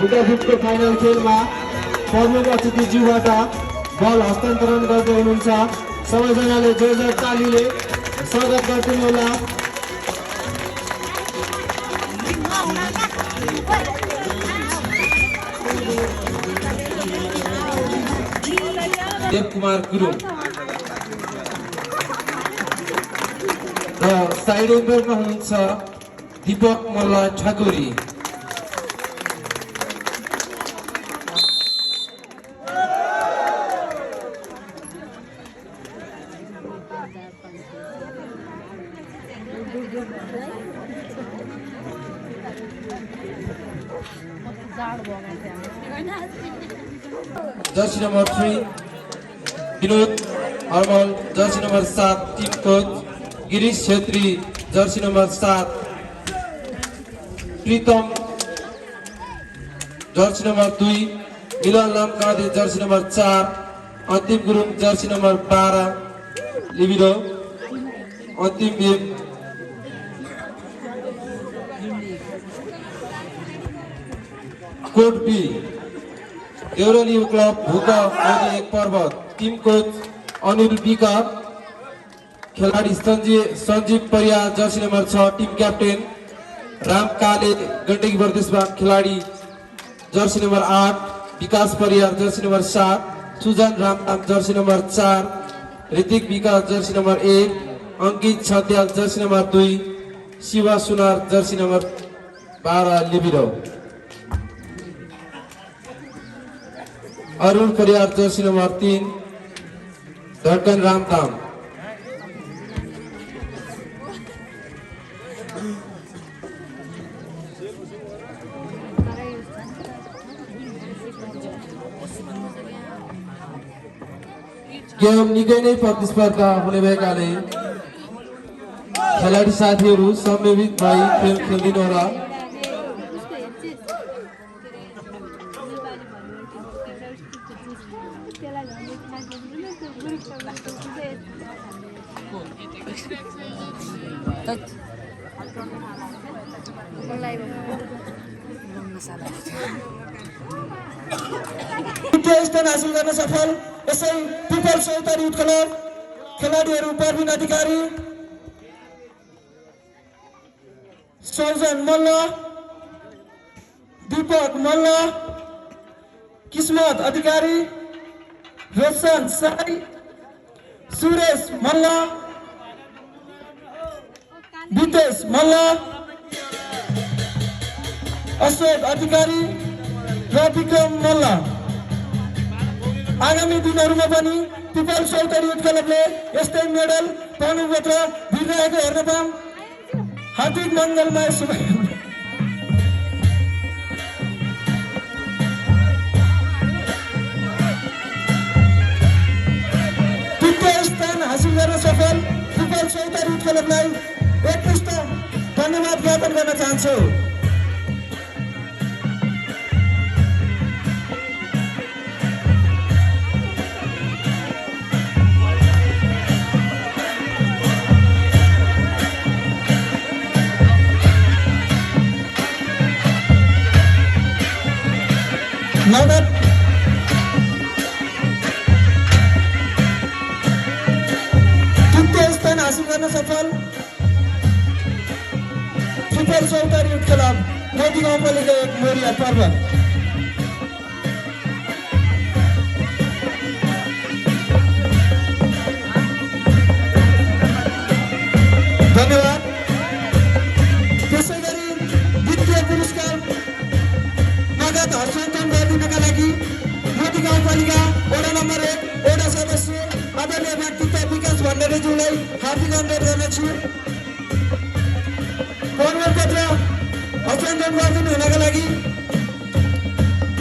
फुटबलको फाइनल खेलमा प्रमुख अतिथिज्यूबाट बल हस्तान्तरण गर्दै हुनुहुन्छ। सबैजनाले जोरदार तालीले स्वागत गरिदिनु होला। देवकुमार गुरुङ र साइड एम्पयरमा हुनुहुन्छ Deepak Malla Thakuri. Jersey number 3 Vinod Harmal, jersey number 7 team coach Girish Chhetri, jersey number 7 Pritam, jersey number 2 Milan Lamkade, jersey number 4 Antim Gurung, jersey number 12 लिबिडो, अंतिम game code B Deurali club भूका मोदी एक पर्वत, टीम कोच अनिल बिका, खिलाड़ी Sanjeev Pariyar, jersey number 6 team captain Ram Kale Gandaki प्रदेशबाट, खिलाड़ी jersey number 8 Vikas Pariyar, jersey number 7 Sujan रामनाम, jersey number 4 Hrithik Vikas, jersey number 1 Ankit Chhatyal, jersey number 2 Shiva Sunar, jersey number 12 लिबिडो, अरुण परियार, जर्सी नंबर 3 धड़कन रामधाम। गेम निकै नै प्रतिस्पर्धा हुने भएकाले खेलाडी साथीहरू संयमित भई खेल खेलिदिनु होला। स्थान हासिल गर्न सफल यसै पिपल चौतारी क्लब खेलाडीहरू परवीन अधिकारी, सौजन मल्ल, दीपक मल्ल, किस्मत अधिकारी, रोशन साई, सुरेश मल्ल, विदेश मल्ल, अशोक अधिकारी र विक्रम मल्ल। आगामी दिनहरूमा पनि पिपल चौतारी क्लबले यस्तै मेडल पाउनुपर्छ, भिडिरहेको हेर्न पाऊँ। हार्दिक मङ्गलमय शुभकामना। तृतीय स्थान हासिल गर्न सफल पिपल चौतारी क्लबलाई एकमुष्ट धन्यवाद ज्ञापन गर्न चाहन्छु। नगद तृतीय स्थान हासिल गर्न सफल त्रिपल चौतारी युथ क्लब मोदी गाउँपालिका 1 मोरिया पर्वत। धन्यवाद। त्यसै गरी द्वितीय पुरस्कार नगद हस्तान्तरण गरिदिनका लागि मोदी गाउँपालिका वडा नम्बर 1 वडा सदस्य आदरणीय व्यक्तित्व विकास भण्डारीज्यूलाई हार्दिक अनुरोध गर्दछु। प्रमाणपत्र हस्तान्तरण गरिदिनु हुनका लागि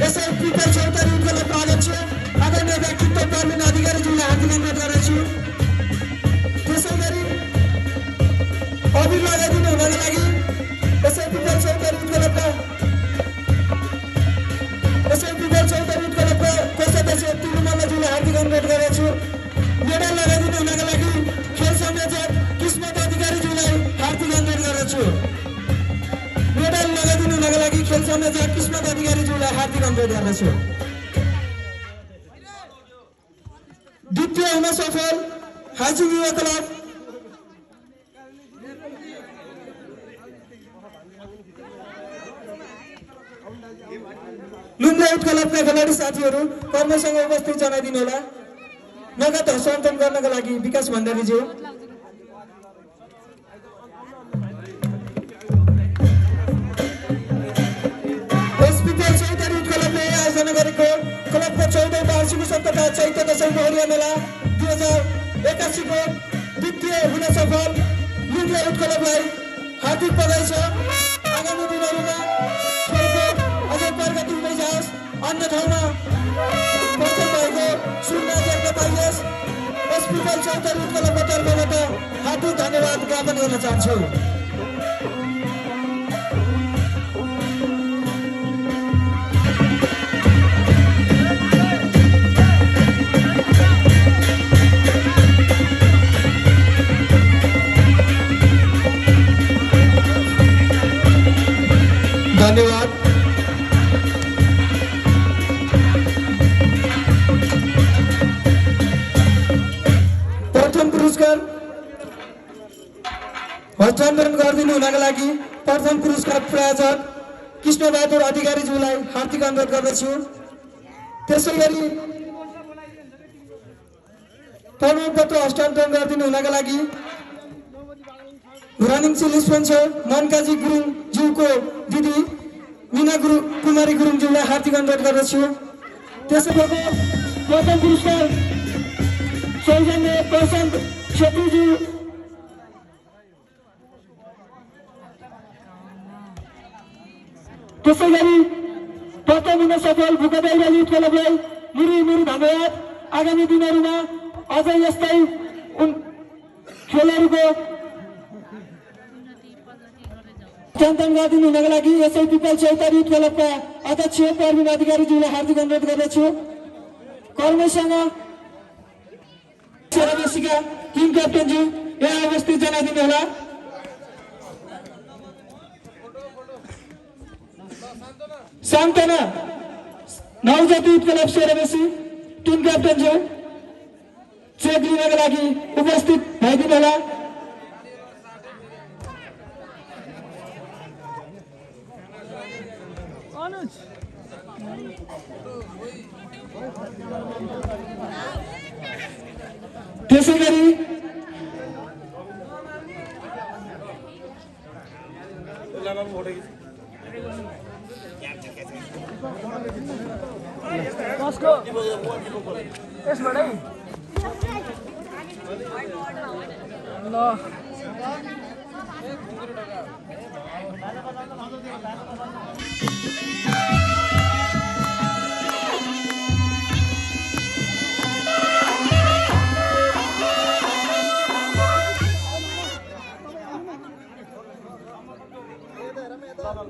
यसै त्रिपल चौतारी युथ क्लबका अध्यक्ष आदरणीय व्यक्तित्व प्रवीण अधिकारीज्यूलाई हार्दिक अनुरोध गर्दछु। त्यसै गरी अबिर लगाइदिनु हुनका लागि यसै त्रिपल चौतारी युथ क्लबका कोषाध्यक्ष तिरुमल्लज्यूलाई हार्दिक अनुरोध गर्दछु। मेडल लगाइदिनु हुनका लागि खेल संयोजक किस्मत अधिकारीज्यूलाई हार्दिक अनुरोध गर्दछु। मेडल लगाइदिनु हुनका लागि खेल संयोजक किस्मत अधिकारीज्यूलाई हार्दिक अनुरोध गर्दछु। द्वितीय हुन सफल हाजिङ युवा क्लब लुम्ला युथ क्लबका खेलाडी साथीहरू कर्मसँग उपस्थित जनाइदिनु होला। नगद हस्तान्तरण गर्नका लागि विकास भण्डारीज्यू। एसपीपीएल चौतारी युथ क्लबले आयोजना गरेको क्लबको 14औं वार्षिक सप्ताह चैत्य दशैं मोहरिया मेला 2081 को द्वितीय हुन सफल लुम्ला युथ क्लबलाई हार्दिक बधाई छ। आगामी दिनहरूमा खेलको अझै प्रगति हुँदै जाओस्, अन्य ठाउँमा प्रथम भएको सुन्न देख्न पाइयोस्। एसपीपीएल चौतारी युथ क्लबको तर्फबाट हार्दिक धन्यवाद ज्ञापन गर्न चाहन्छु। धन्यवाद। प्रथम पुरस्कार हस्तान्तरण गरिदिनु हुनका लागि प्रथम पुरस्कार प्रायोजक कृष्णबहादुर अधिकारीज्यूलाई हार्दिक अनुरोध गर्दछु। त्यसै गरी प्रमाणपत्र हस्तान्तरण गरिदिनु हुनका लागि रनिङ सिल स्पोन्सर मनकाजी गुरुङज्यूको दिदी मिना कुमारी गुरुङज्यूलाई हार्दिक अनुरोध गर्दछु। त्यसैगरी प्रथम पुरस्कार सौजन्य प्रशान्त छेत्रीज्यू त्यसै गरी प्रथम हुन सफल भुकदैरा युथ क्लबलाई मुरी धन्यवाद। आगामी दिनहरूमा अझै यस्तै खेलहरूको हस्तान्तरण गरिदिनु हुनका लागि यसै त्रिपल चौतारी युथ क्लबका अध्यक्ष प्रवीण अधिकारीज्यूलाई हार्दिक अनुरोध गर्दछु। कर्मसँग सेराबेसीका टिम क्याप्टेनज्यू यहाँ उपस्थित जनाइदिनु होला। सान्तना नवजाति युथ क्लब सेराबेसी टिम क्याप्टेनज्यू चेक लिनका लागि उपस्थित भइदिनु होला। त्यसै गरी र